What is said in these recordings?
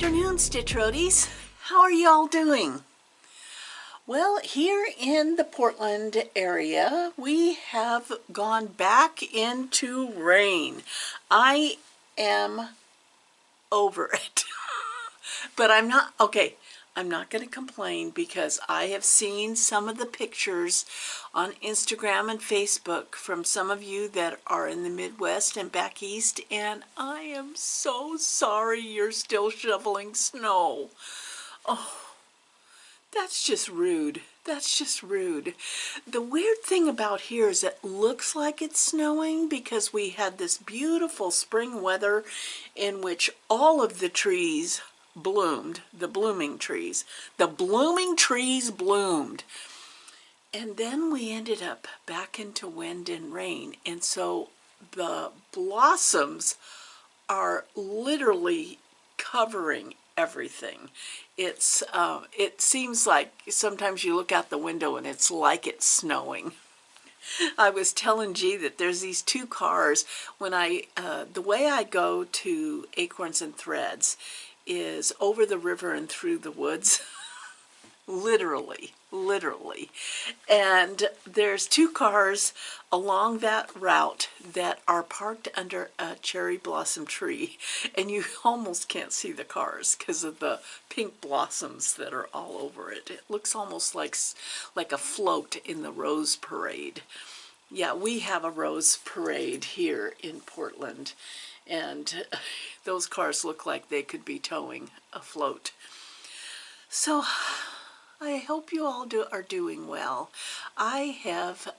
afternoon, Stitch Roadies. How are y'all doing? Well, here in the Portland area, we have gone back into rain. I am over it. But I'm not, okay, I'm not going to complain because I have seen some of the pictures on Instagram and Facebook from some of you that are in the Midwest and back east, and I am so sorry you're still shoveling snow. Oh, that's just rude. That's just rude. The weird thing about here is it looks like it's snowing because we had this beautiful spring weather in which all of the trees bloomed, the blooming trees. The blooming trees bloomed. And then we ended up back into wind and rain. And so the blossoms are literally covering everything. It seems like sometimes you look out the window and it's like it's snowing. I was telling G that there's these two cars when the way I go to Acorns and Threads is over the river and through the woods. Literally. And there's two cars along that route that are parked under a cherry blossom tree, and you almost can't see the cars because of the pink blossoms that are all over it. It looks almost like a float in the Rose Parade. Yeah, we have a Rose Parade here in Portland, and those cars look like they could be towing a float. So I hope you all are doing well. I have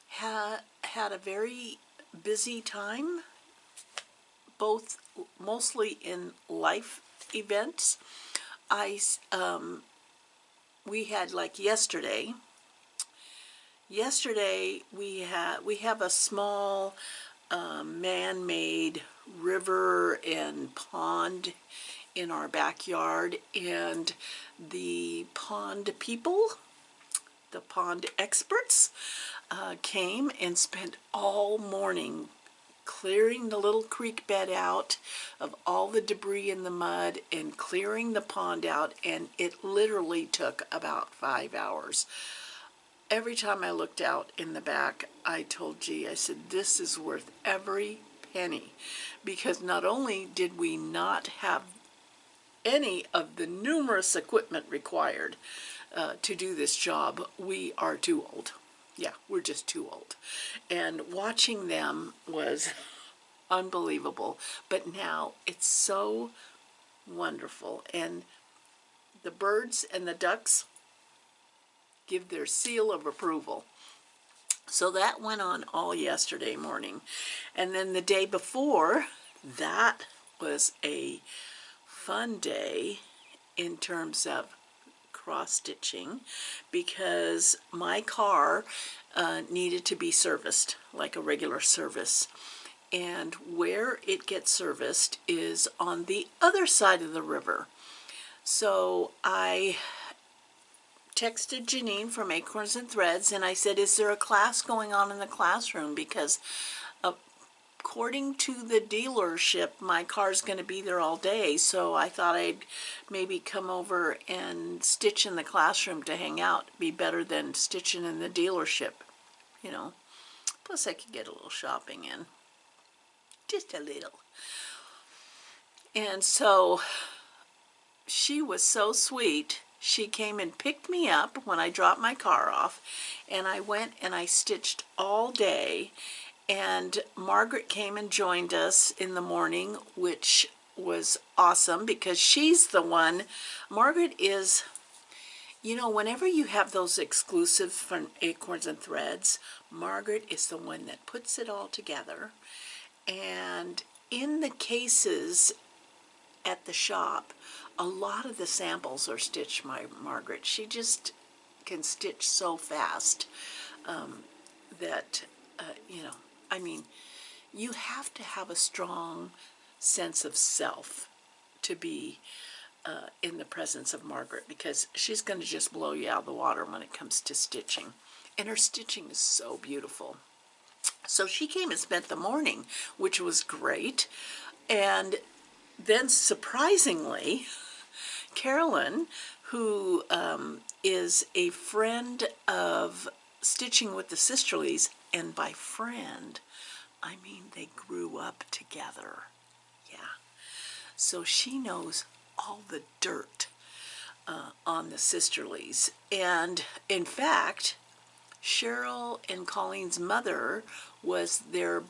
had a very busy time, mostly in life events. We had like yesterday. Yesterday we have a small man-made river and pond in our backyard, and the pond people, the pond experts, came and spent all morning clearing the little creek bed out of all the debris in the mud and clearing the pond out, and it literally took about 5 hours. Every time I looked out in the back, I told G, I said, this is worth every penny, because not only did we not have any of the numerous equipment required to do this job, we are too old. Yeah, we're just too old. And watching them was unbelievable. But now it's so wonderful. And the birds and the ducks give their seal of approval. So that went on all yesterday morning. And then the day before, that was a fun day in terms of cross-stitching, because my car needed to be serviced like a regular service, and where it gets serviced is on the other side of the river. So I texted Janine from Acorns and Threads, and I said, is there a class going on in the classroom? Because according to the dealership, my car's going to be there all day, so I thought I'd maybe come over and stitch in the classroom to hang out. Be better than stitching in the dealership, you know. Plus I could get a little shopping in. Just a little. And so she was so sweet. She came and picked me up when I dropped my car off, and I went and I stitched all day. And Margaret came and joined us in the morning, which was awesome because she's the one. Margaret is, you know, whenever you have those exclusive from Acorns and Threads, Margaret is the one that puts it all together. And in the cases at the shop, a lot of the samples are stitched by Margaret. She just can stitch so fast that, you know, I mean, you have to have a strong sense of self to be in the presence of Margaret, because she's going to just blow you out of the water when it comes to stitching. And her stitching is so beautiful. So she came and spent the morning, which was great. And then surprisingly, Carolyn, who is a friend of Stitching with the Sisterlies, and by friend, I mean they grew up together. Yeah. So she knows all the dirt on the Sisterlies. And in fact, Cheryl and Colleen's mother was their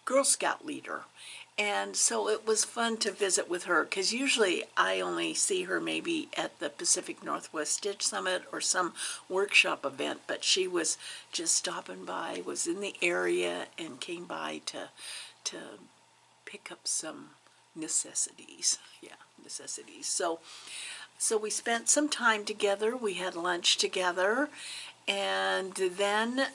Girl Scout leader. And so it was fun to visit with her, because usually I only see her maybe at the Pacific Northwest Stitch Summit or some workshop event, but she was just stopping by, was in the area, and came by to pick up some necessities. Yeah, necessities. So we spent some time together. We had lunch together, and then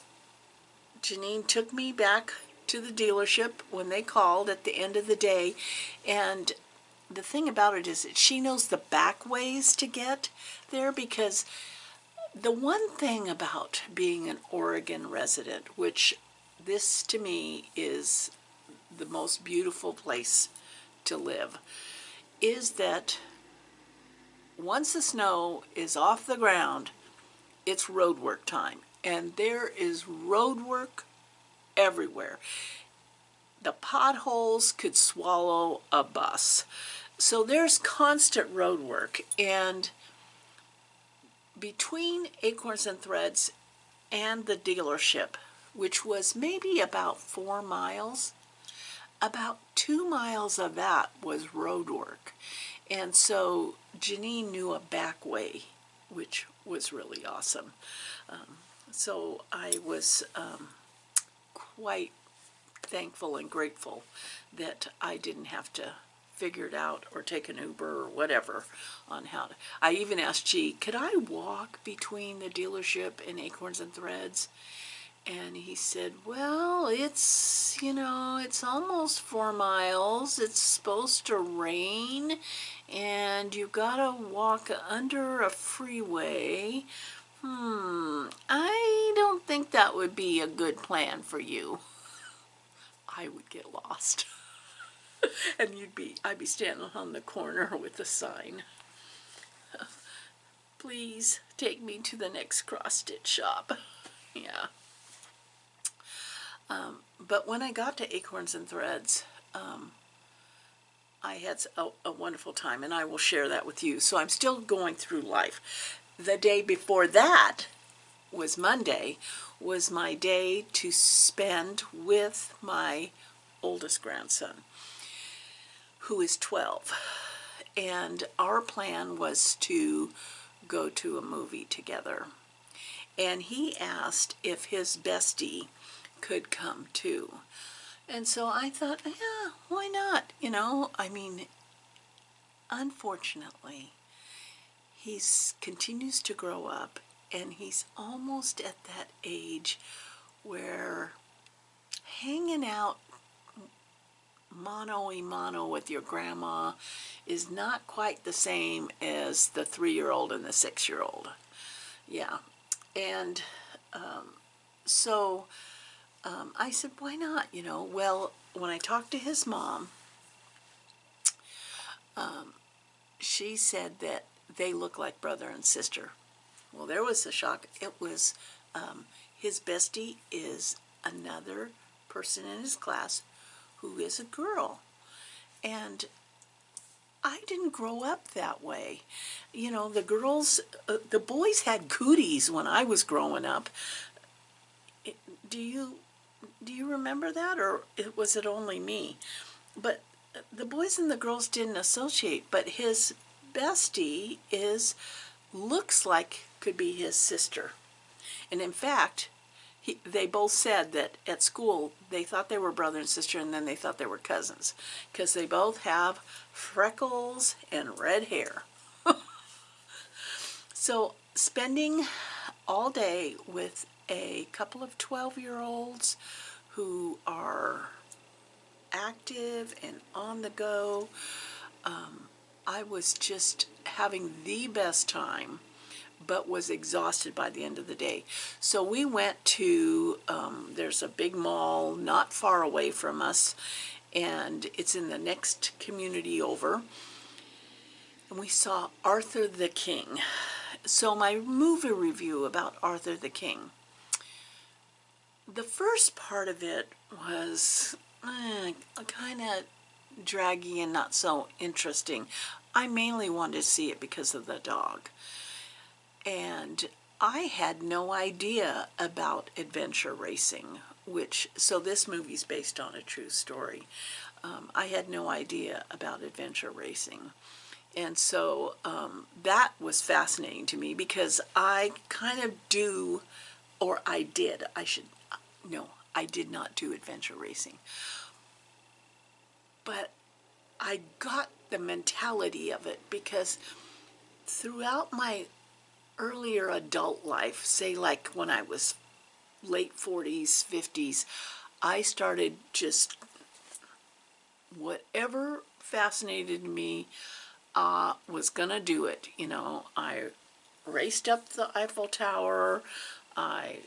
Janine took me back to the dealership when they called at the end of the day. And the thing about it is that she knows the back ways to get there, because the one thing about being an Oregon resident, which this to me is the most beautiful place to live, is that once the snow is off the ground, it's road work time. And there is road work everywhere. The potholes could swallow a bus. So there's constant road work. And between Acorns and Threads and the dealership, which was maybe about 4 miles, about 2 miles of that was road work. And so Janine knew a back way, which was really awesome. So I was quite thankful and grateful that I didn't have to figure it out or take an Uber or whatever on how to. I even asked G, could I walk between the dealership and Acorns and Threads? And he said, well, it's, it's almost 4 miles. It's supposed to rain, and you gotta walk under a freeway. I don't think that would be a good plan for you. I would get lost. And I'd be standing on the corner with a sign. Please take me to the next cross-stitch shop. Yeah. But when I got to Acorns and Threads, I had a wonderful time, and I will share that with you. So I'm still going through life. The day before that was Monday, was my day to spend with my oldest grandson, who is 12. And our plan was to go to a movie together. And he asked if his bestie could come too. And so I thought, yeah, why not? I mean, unfortunately, he continues to grow up, and he's almost at that age where hanging out mano-a-mano with your grandma is not quite the same as the 3-year-old and the 6-year-old. Yeah. And so I said, why not? Well, when I talked to his mom, she said that they look like brother and sister. Well, there was a shock. It was his bestie is another person in his class who is a girl. And I didn't grow up that way. The girls, the boys had cooties when I was growing up. Do you remember that, or was it only me? But the boys and the girls didn't associate, but his bestie looks like could be his sister. And in fact, they both said that at school they thought they were brother and sister, and then they thought they were cousins, because they both have freckles and red hair. So spending all day with a couple of 12-year-olds who are active and on the go, I was just having the best time, but was exhausted by the end of the day. So we went to, there's a big mall not far away from us, and it's in the next community over. And we saw Arthur the King. So my movie review about Arthur the King. The first part of it was kind of draggy and not so interesting. I mainly wanted to see it because of the dog. And I had no idea about adventure racing, so this movie's based on a true story. I had no idea about adventure racing. And so that was fascinating to me because I kind of do, or I did, I did not do adventure racing. But I got the mentality of it because throughout my earlier adult life, say like when I was late 40s, 50s, I started just whatever fascinated me, was gonna do it. You know, I raced up the Eiffel Tower, I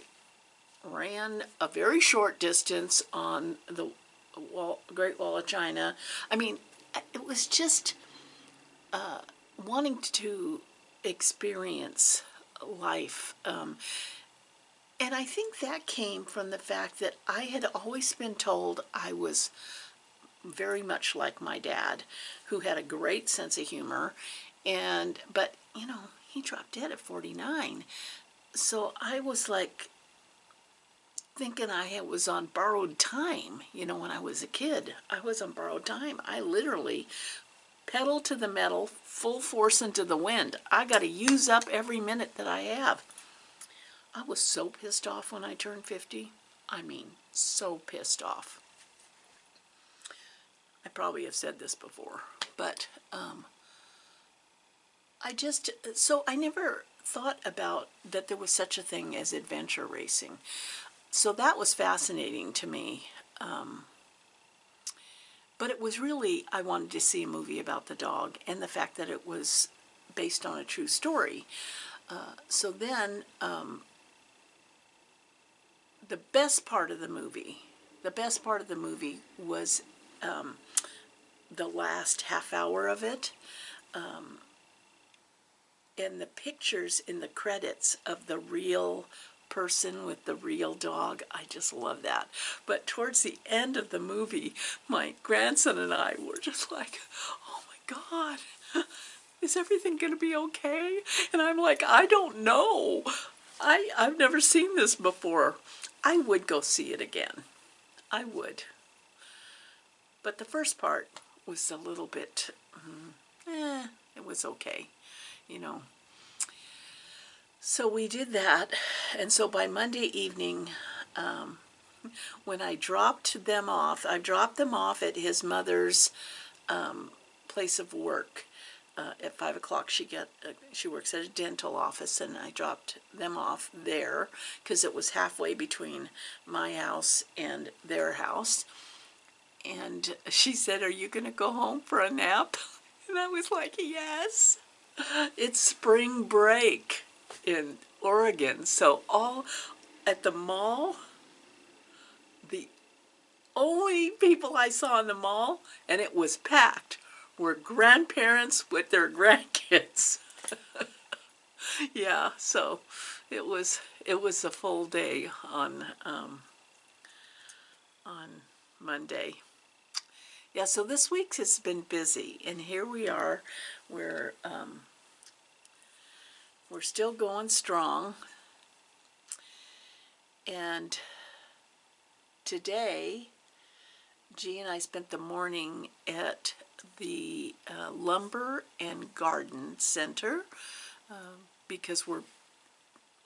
ran a very short distance on the Great Wall of China. I mean, it was just wanting to experience life. And I think that came from the fact that I had always been told I was very much like my dad, who had a great sense of humor, but you know, he dropped dead at 49. So I was like thinking I was on borrowed time. You know, when I was a kid, I was on borrowed time. I literally pedal to the metal, full force into the wind. I got to use up every minute that I have. I was so pissed off when I turned 50. I mean, so pissed off. I probably have said this before, but I never thought about that there was such a thing as adventure racing. So that was fascinating to me. But it was really, I wanted to see a movie about the dog and the fact that it was based on a true story. So then the best part of the movie was the last half hour of it. And the pictures in the credits of the real person with the real dog, I just love that. But towards the end of the movie, my grandson and I were just like, oh my God, is everything going to be okay? And I'm like, I don't know. I've never seen this before. I would go see it again. I would. But the first part was a little bit, it was okay, you know. So we did that, and so by Monday evening, when I dropped them off at his mother's place of work. At 5 o'clock, she works at a dental office, and I dropped them off there because it was halfway between my house and their house. And she said, "Are you going to go home for a nap?" And I was like, "Yes." It's spring break in Oregon, so all at the mall, the only people I saw in the mall, and it was packed, were grandparents with their grandkids. Yeah, so it was a full day on Monday. Yeah, so this week has been busy, and here we are. We're still going strong, and today G and I spent the morning at the Lumber and Garden Center because we're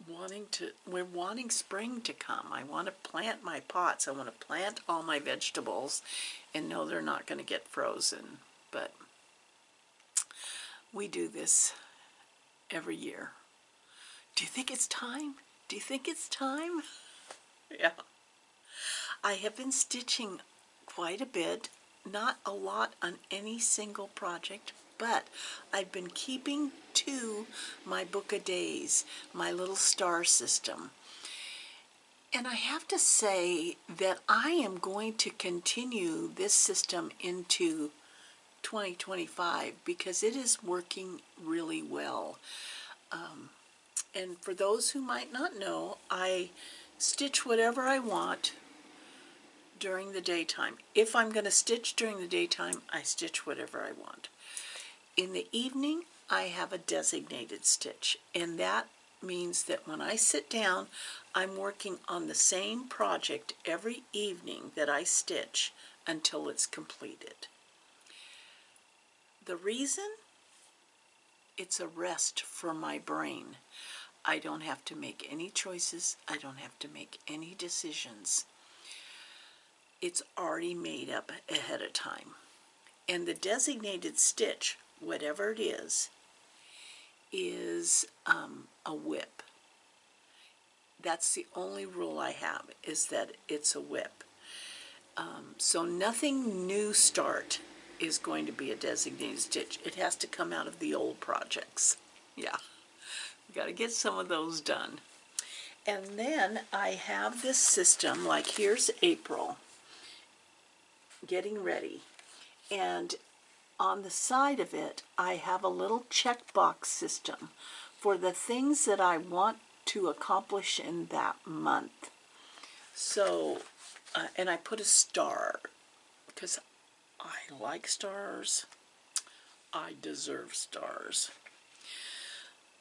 wanting spring to come. I want to plant my pots. I want to plant all my vegetables and know they're not going to get frozen. But we do this every year. Do you think it's time? Do you think it's time? Yeah. I have been stitching quite a bit, not a lot on any single project, but I've been keeping to my book of days, my little star system. And I have to say that I am going to continue this system into 2025 because it is working really well. And for those who might not know, I stitch whatever I want during the daytime. If I'm going to stitch during the daytime, I stitch whatever I want. In the evening, I have a designated stitch, and that means that when I sit down, I'm working on the same project every evening that I stitch until it's completed. The reason? It's a rest for my brain. I don't have to make any choices. I don't have to make any decisions. It's already made up ahead of time. And the designated stitch, whatever it is a whip. That's the only rule I have, is that it's a whip. So nothing new start is going to be a designated stitch. It has to come out of the old projects. Yeah, we got to get some of those done. And then I have this system, like here's April, getting ready. And on the side of it, I have a little checkbox system for the things that I want to accomplish in that month. So, and I put a star because I like stars. I deserve stars.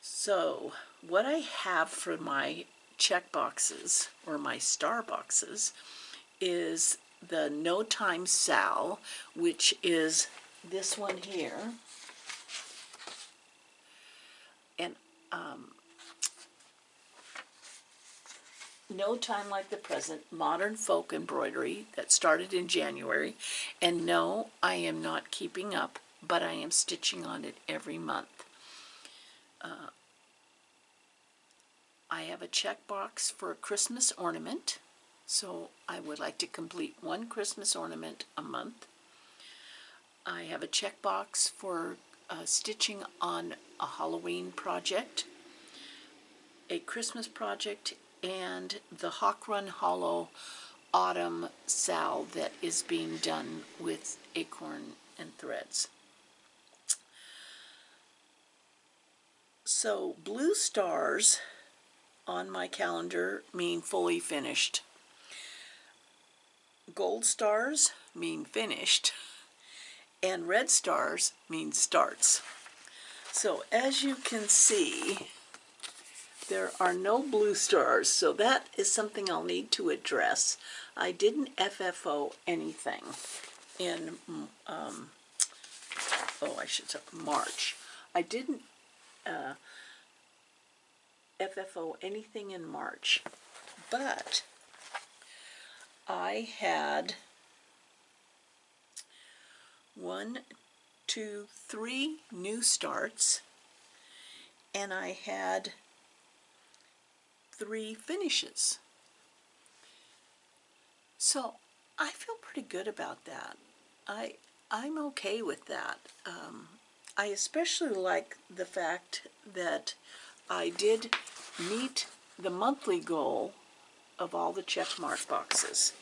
So, what I have for my check boxes, or my star boxes, is the No Time Sal, which is this one here. And No Time Like the Present, Modern Folk Embroidery, that started in January. And no, I am not keeping up, but I am stitching on it every month. I have a checkbox for a Christmas ornament, so I would like to complete one Christmas ornament a month. I have a checkbox for stitching on a Halloween project, a Christmas project, and the Hawk Run Hollow Autumn Sal that is being done with Acorn and threads. So blue stars on my calendar mean fully finished. Gold stars mean finished, and red stars mean starts. So as you can see, there are no blue stars, so that is something I'll need to address. I didn't FFO anything in, I should say March. I didn't FFO anything in March, but I had 1, 2, 3 new starts, and I had 3 finishes. So I feel pretty good about that. I'm okay with that. I especially like the fact that I did meet the monthly goal of all the check mark boxes.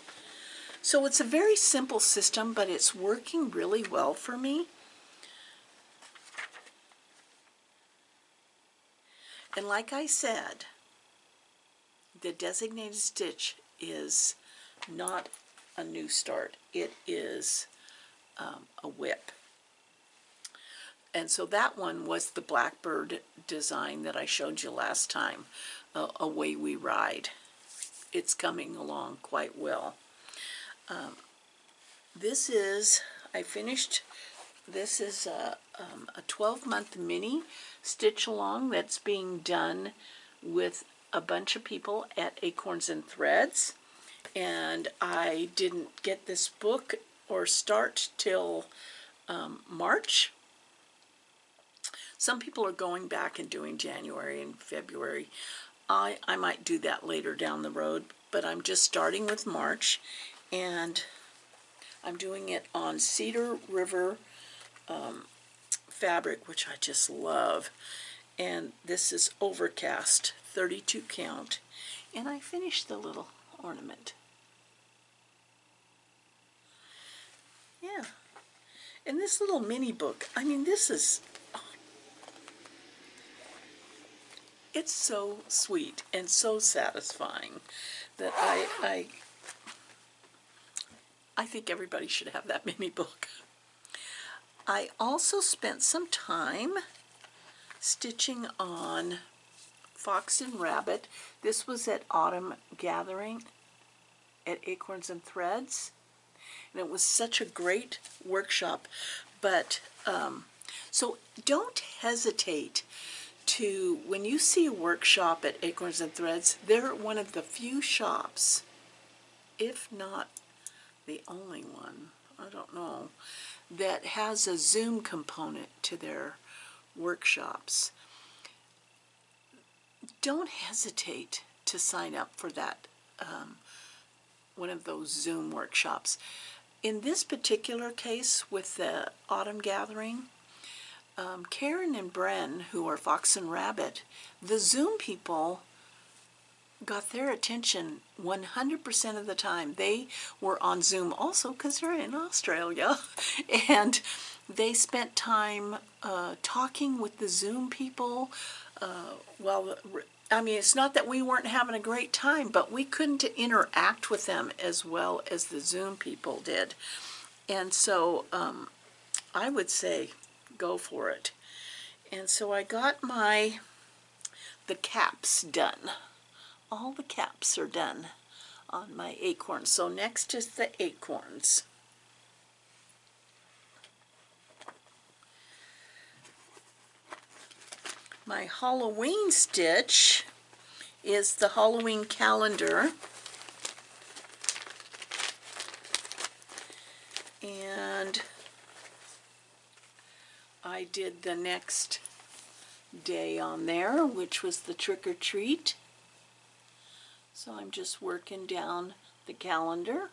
So it's a very simple system, but it's working really well for me. And like I said, the designated stitch is not a new start. It is a whip. And so that one was the Blackbird design that I showed you last time, Away We Ride. It's coming along quite well. This is a 12-month mini stitch along that's being done with a bunch of people at Acorns and Threads. And I didn't get this book or start till March. Some people are going back and doing January and February. I might do that later down the road, but I'm just starting with March, and I'm doing it on Cedar River fabric, which I just love. And this is Overcast, 32 count. And I finished the little ornament. Yeah. And this little mini book, I mean, this is, it's so sweet and so satisfying that I think everybody should have that mini book. I also spent some time stitching on Fox and Rabbit. This was at Autumn Gathering at Acorns and Threads, and it was such a great workshop. But so don't hesitate to, when you see a workshop at Acorns and Threads, they're one of the few shops, if not the only one, I don't know, that has a Zoom component to their workshops. Don't hesitate to sign up for that, one of those Zoom workshops. In this particular case with the Autumn Gathering, Karen and Bren, who are Fox and Rabbit, the Zoom people got their attention 100% of the time. They were on Zoom also because they're in Australia, and they spent time talking with the Zoom people. Well, I mean, it's not that we weren't having a great time, but we couldn't interact with them as well as the Zoom people did. And so I would say go for it. And so I got the caps done. All the caps are done on my acorns. So next is the acorns. My Halloween stitch is the Halloween calendar. And I did the next day on there, which was the trick or treat. So I'm just working down the calendar.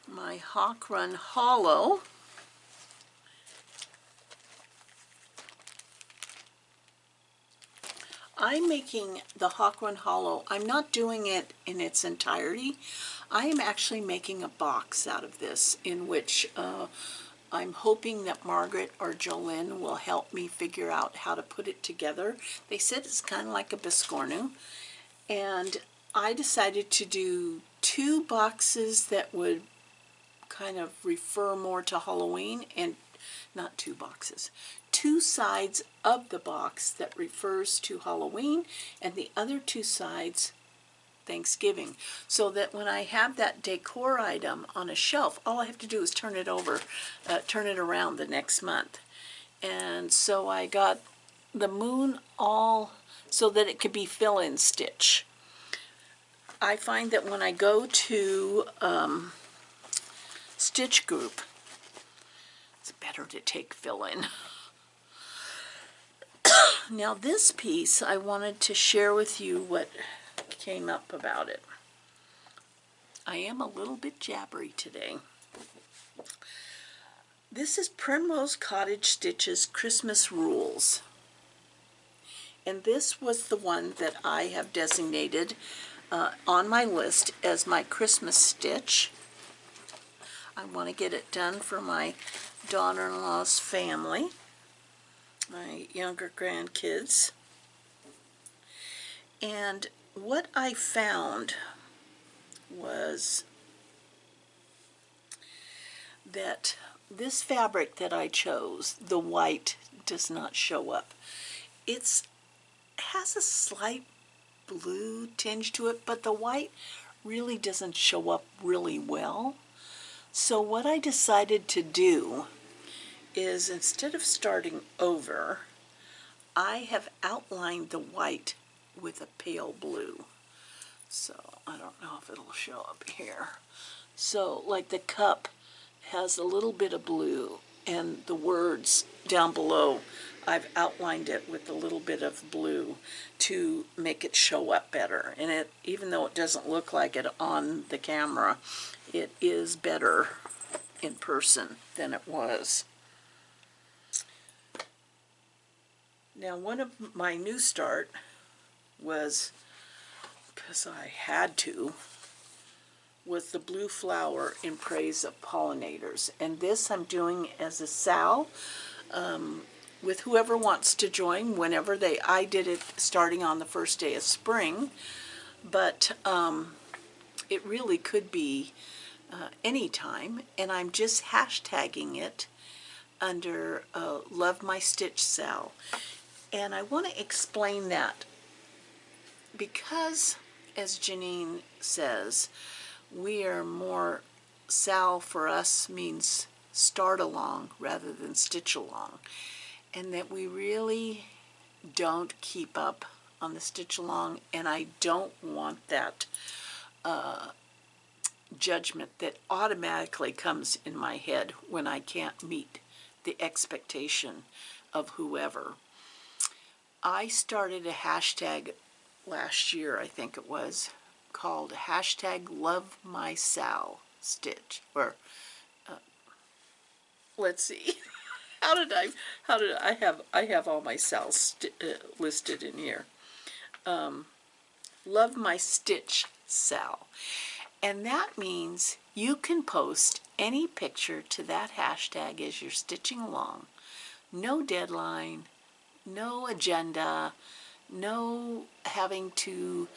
My Hawk Run Hollow. I'm making the Hawk Run Hollow. I'm not doing it in its entirety. I am actually making a box out of this in which I'm hoping that Margaret or Jolene will help me figure out how to put it together. They said it's kind of like a biscornu. And I decided to do 2 boxes that would kind of refer more to Halloween, and not 2 boxes. 2 sides of the box that refers to Halloween, and the other 2 sides Thanksgiving, so that when I have that decor item on a shelf, all I have to do is turn it around the next month. And so I got the moon all so that it could be fill-in stitch. I find that when I go to Stitch Group, it's better to take fill-in. Now this piece, I wanted to share with you what came up about it. I am a little bit jabbery today. This is Primrose Cottage Stitches Christmas Rules. And this was the one that I have designated on my list as my Christmas stitch. I want to get it done for my daughter-in-law's family, my younger grandkids. And what I found was that this fabric that I chose, the white, does not show up. It has a slight blue tinge to it, but the white really doesn't show up really well. So what I decided to do is, instead of starting over, I have outlined the white with a pale blue. So I don't know if it'll show up here. So like the cup has a little bit of blue, and the words down below, I've outlined it with a little bit of blue to make it show up better. And it, even though it doesn't look like it on the camera, it is better in person than it was. Now, one of my new start was, because I had to, was the blue flower in praise of pollinators. And this I'm doing as a SAL with whoever wants to join whenever I did it starting on the first day of spring, but it really could be any time, and I'm just hashtagging it under Love My Stitch Sal. And I want to explain that because, as Janine says, we are more, Sal for us means start along rather than stitch along, and that we really don't keep up on the stitch along, and I don't want that judgment that automatically comes in my head when I can't meet the expectation of whoever. I started a hashtag last year, I think it was, called hashtag Love My Sal Stitch, or let's see. I have all my Sals listed in here. Love My Stitch Sal. And that means you can post any picture to that hashtag as you're stitching along. No deadline, no agenda, no having to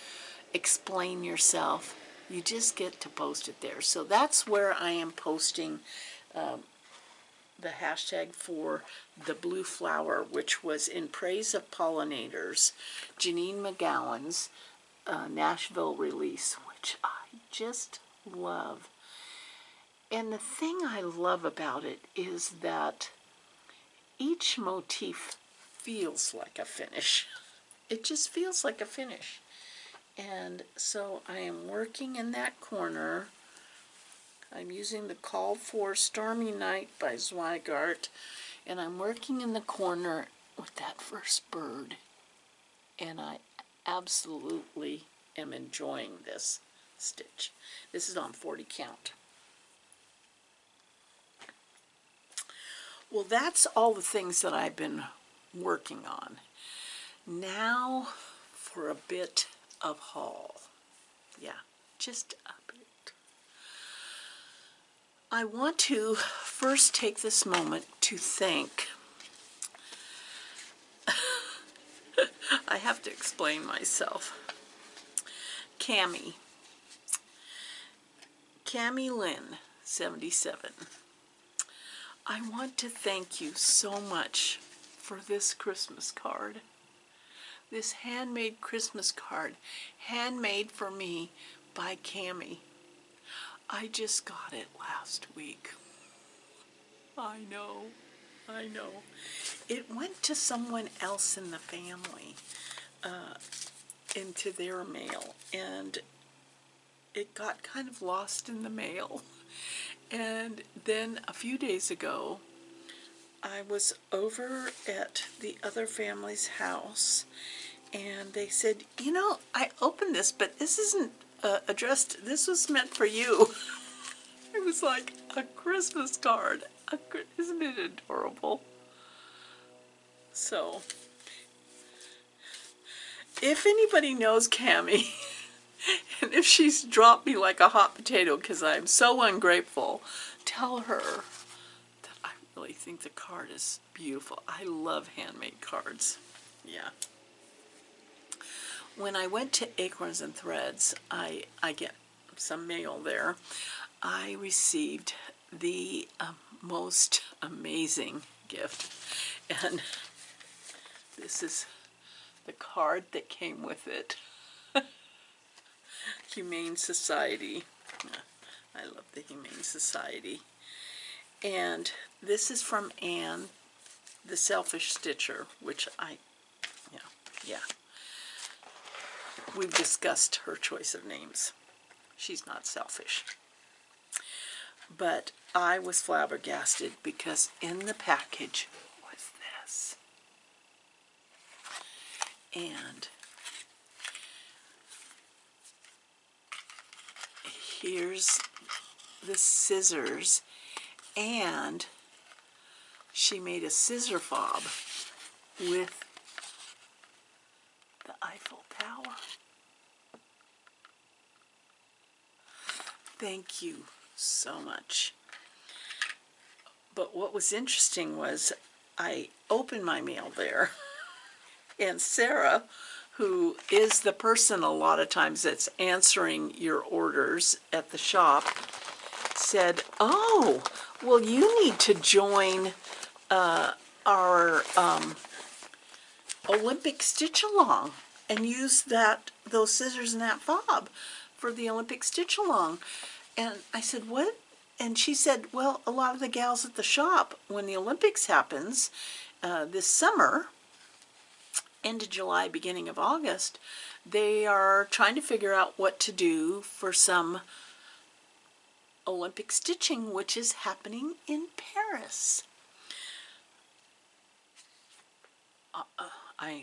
explain yourself. You just get to post it there. So that's where I am posting the hashtag for the blue flower, which was in praise of pollinators, Janine McGowan's Nashville release, which I just love. And the thing I love about it is that each motif feels like a finish. It just feels like a finish. And so I am working in that corner. I'm using the Called For Stormy Night by Zweigart, and I'm working in the corner with that first bird. And I absolutely am enjoying this stitch. This is on 40 count. Well, that's all the things that I've been working on. Now for a bit of haul. Yeah, just a bit. I want to first take this moment to thank, I have to explain myself, Cammie Lynn, 77. I want to thank you so much for this Christmas card. This handmade Christmas card, handmade for me by Cammie. I just got it last week. I know. It went to someone else in the family, into their mail, and it got kind of lost in the mail. And then a few days ago, I was over at the other family's house, and they said, you know, I opened this, but this isn't addressed, this was meant for you. It was like a Christmas card. Isn't it adorable? So, if anybody knows Cammie, and if she's dropped me like a hot potato because I'm so ungrateful, tell her that I really think the card is beautiful. I love handmade cards. Yeah. When I went to Acorns and Threads, I get some mail there. I received the most amazing gift. And this is the card that came with it. Humane Society. I love the Humane Society. And this is from Anne, the Selfish Stitcher, which yeah. We've discussed her choice of names. She's not selfish. But I was flabbergasted because in the package was this. And here's the scissors, and she made a scissor fob with the Eiffel Tower. Thank you so much. But what was interesting was I opened my mail there, and Sarah, who is the person a lot of times that's answering your orders at the shop, said, oh, well, you need to join our Olympic stitch along and use those scissors and that fob for the Olympic stitch along. And I said, what? And she said, well, a lot of the gals at the shop, when the Olympics happens this summer, end of July, beginning of August, they are trying to figure out what to do for some Olympic stitching, which is happening in Paris.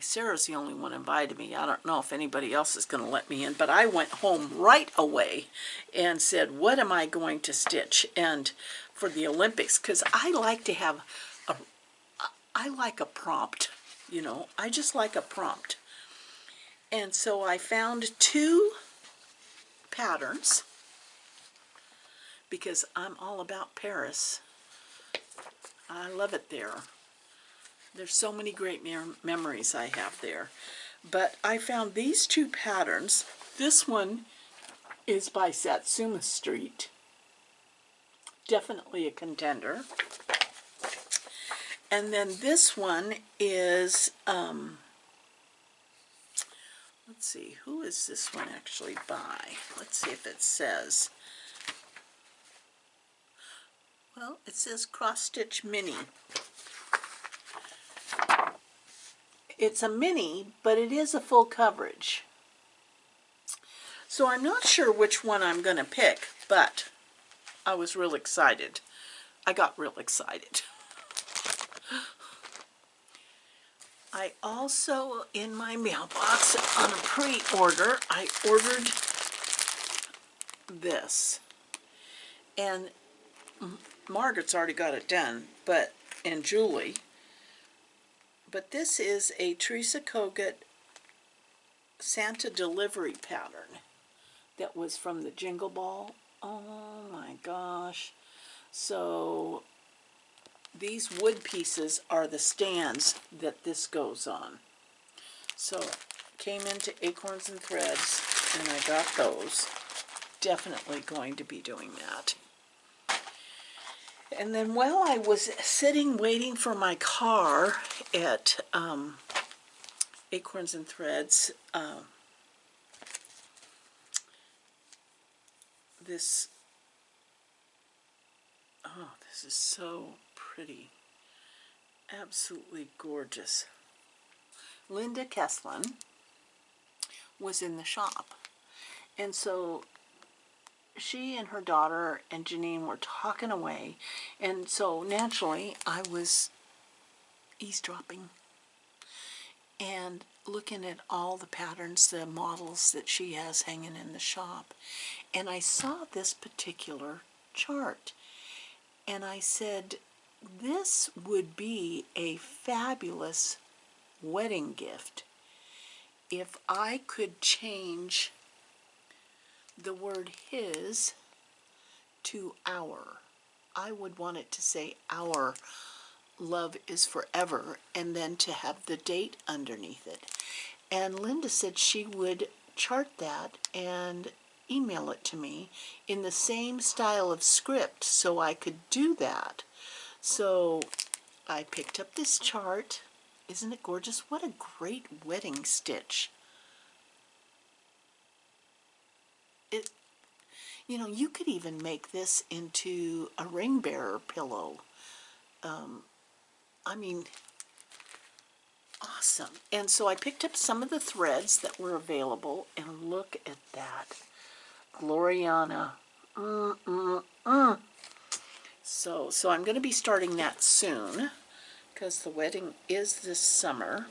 Sarah's the only one invited me. I don't know if anybody else is going to let me in, but I went home right away and said, what am I going to stitch and for the Olympics? Because I like to have I like a prompt, you know. I just like a prompt. And so I found 2 patterns because I'm all about Paris. I love it there. There's so many great memories I have there. But I found these 2 patterns. This one is by Satsuma Street. Definitely a contender. And then this one is, let's see, who is this one actually by? Let's see if it says. Well, it says Cross Stitch Mini. It's a mini, but it is a full coverage. So I'm not sure which one I'm going to pick, but I was real excited. I got real excited. I also, in my mailbox, on a pre-order, I ordered this. And Margaret's already got it done, and Julie. But this is a Teresa Kogut Santa delivery pattern that was from the Jingle Ball. Oh my gosh. So these wood pieces are the stands that this goes on. So came into Acorns and Threads and I got those. Definitely going to be doing that. And then while I was sitting waiting for my car at Acorns and Threads, this is so pretty. Absolutely gorgeous. Linda Kesslin was in the shop. And so she and her daughter and Janine were talking away, and so naturally I was eavesdropping and looking at all the patterns, the models that she has hanging in the shop, and I saw this particular chart, and I said, this would be a fabulous wedding gift if I could change the word his to our. I would want it to say our love is forever, and then to have the date underneath it. And Linda said she would chart that and email it to me in the same style of script so I could do that. So I picked up this chart. Isn't it gorgeous? What a great wedding stitch. You know, you could even make this into a ring bearer pillow. I mean, awesome. And so I picked up some of the threads that were available, and look at that. Gloriana. So I'm going to be starting that soon, because the wedding is this summer.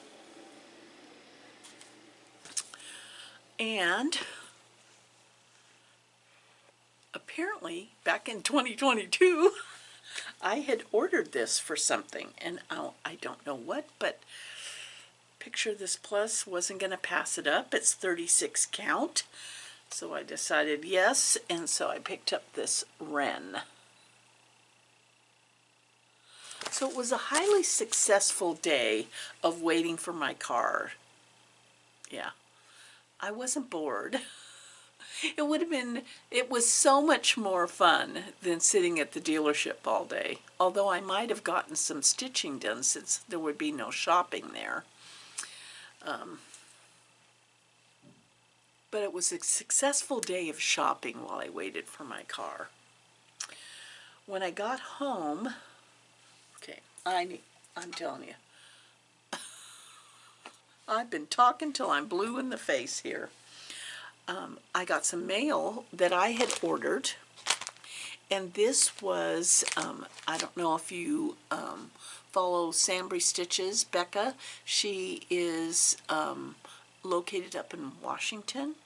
And apparently, back in 2022, I had ordered this for something, and I don't know what, but Picture This Plus wasn't going to pass it up. It's 36 count. So I decided yes, and so I picked up this Wren. So it was a highly successful day of waiting for my car. Yeah, I wasn't bored. It was so much more fun than sitting at the dealership all day. Although I might have gotten some stitching done since there would be no shopping there. But it was a successful day of shopping while I waited for my car. When I got home, okay, I'm telling you, I've been talking till I'm blue in the face here. I got some mail that I had ordered, and this was, I don't know if you follow Sambry Stitches, Becca. She is located up in Washington,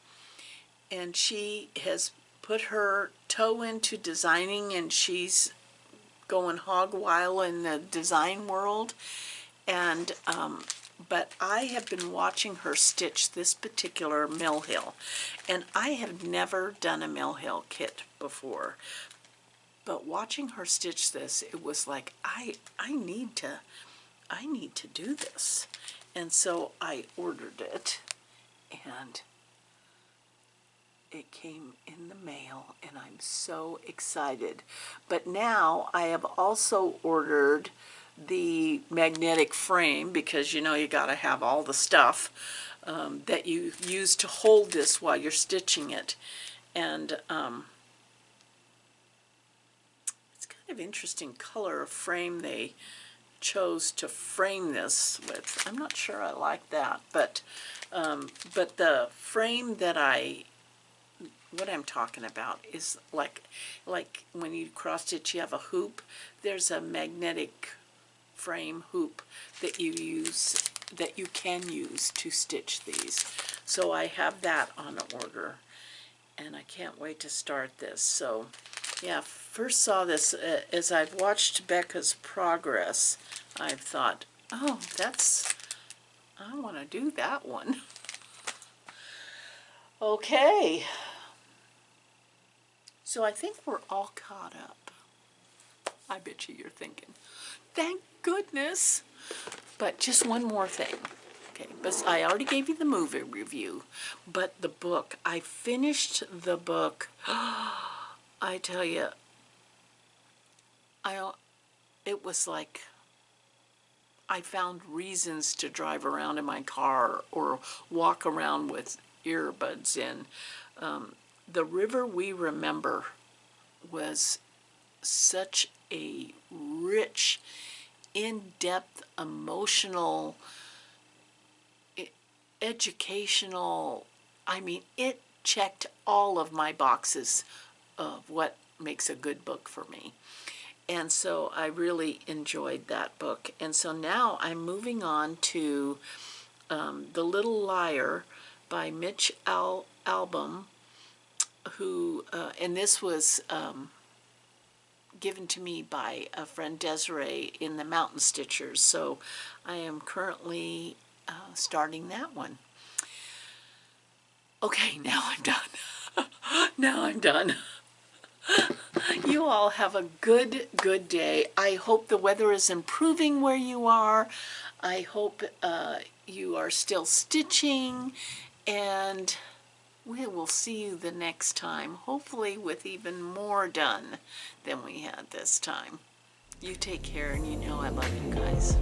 and she has put her toe into designing, and she's going hog wild in the design world. And but I have been watching her stitch this particular Mill Hill, and I have never done a Mill Hill kit before. But watching her stitch this, it was like I need to do this, and so I ordered it, and it came in the mail, and I'm so excited. But now I have also ordered the magnetic frame, because you know you got to have all the stuff that you use to hold this while you're stitching it. And it's kind of interesting color of frame they chose to frame this with. I'm not sure I like that, but the frame that what I'm talking about is like when you cross stitch, you have a hoop. There's a magnetic frame hoop that you can use to stitch these. So I have that on order, and I can't wait to start this. So yeah, first saw this as I've watched Becca's progress. I've thought, oh, I want to do that one. Okay. So I think we're all caught up. I bet you're thinking, thank goodness. But just one more thing. Okay, but I already gave you the movie review, but the book, I finished the book. I tell you, it was like I found reasons to drive around in my car or walk around with earbuds in. The River We Remember was such a rich, in-depth, emotional, educational, I mean, it checked all of my boxes of what makes a good book for me. And so I really enjoyed that book. And so now I'm moving on to The Little Liar by Mitch Albom, who, and this was given to me by a friend Desiree in the Mountain Stitchers. So I am currently starting that one. Okay, now I'm done. Now I'm done. You all have a good day. I hope the weather is improving where you are. I hope you are still stitching, and we will see you the next time, hopefully with even more done than we had this time. You take care, and you know I love you guys.